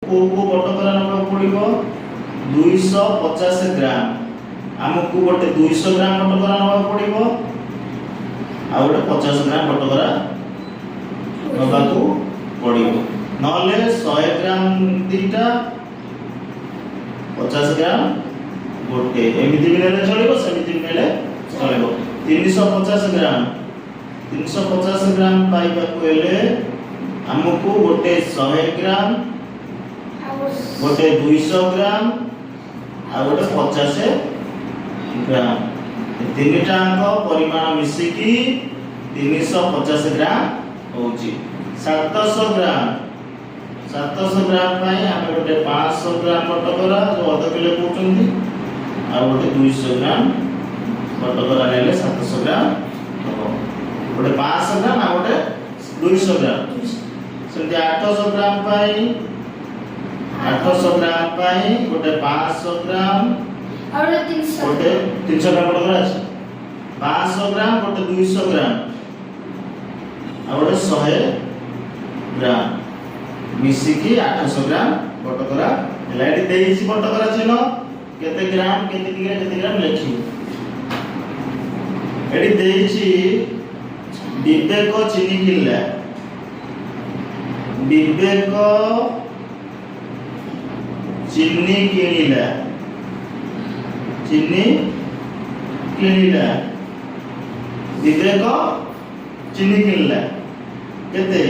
को बटकरा नबा पड़िबो 250 ग्राम हमको गोटे 200 ग्राम बटकरा नबा पड़िबो आ गोटे 50 ग्राम बटकरा नबा को पड़िबो नले 100 ग्राम दीटा 50 ग्राम गोटे एमिति मिले चलिबो सेमिति मिले चलिबो 350 ग्राम पाइबा को हेले हमको गोटे 100 ग्राम गोटे 200 ग्राम आ गोटे 50 ग्राम तीनटा परिमाण मिसिकी 350 ग्राम होची 700 ग्राम पाई हमें गोटे 500 ग्राम बटकरा जो अध किलो कहउचंदी आ गोटे 200 ग्राम बटकरा लेले 700 ग्राम हो गोटे 500 ग्राम आ गोटे 200 ग्राम सेमती 800 ग्राम पाई गोटे 500 ग्राम और 300 गोटे 300 ग्राम बटकरा আছে 500 ग्राम गोटे 200 ग्राम आ गोटे 100 ग्राम मिसिकी 800 ग्राम बटकरा लाइट देइछि बटकरा चिन्ह केते ग्राम केते ग्राम लिखि एडी देइछि विवेक चिनी किल्ला विवेक चिनी किनिला विवेक चिनी किल्ला केते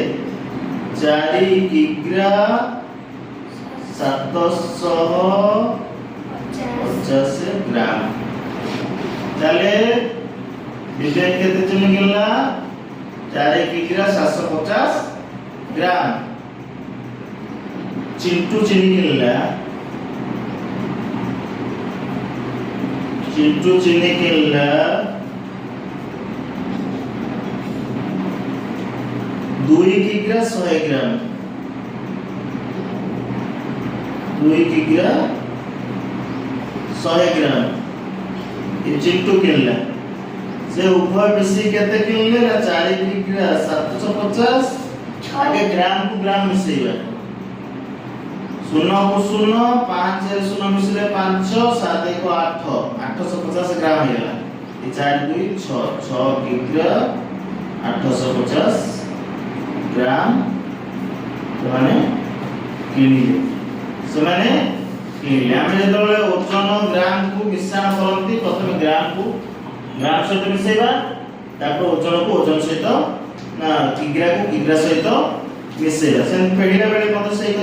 4 किग्रा 750 ग्राम चले विवेक केते चिनी किल्ला 4 किग्रा 750 ग्राम चिंटू चिनी किल्ला 2 किग्रा 100 ग्राम 2 किग्रा 100 ग्राम ये चिंटू किल्ला से उभय मिसी केते किल्ले ना 4 किग्रा 750 आगे ग्राम को ग्राम मिसेइबा 0 को 0 5 0 मिसले 5 7 को 8 850 ग्राम हेला ये 4 2 6 किग्रा 850 ग्राम माने किनिले से माने किनिले हम जेतबेले ओजन ग्राम को मिश्रण करंती प्रथम ग्राम सहित मिसेइबा तापर ओजन को ओजन सहित ना किग्रा को किग्रा सहित मिसेइबा से पेढीला बेले मते सही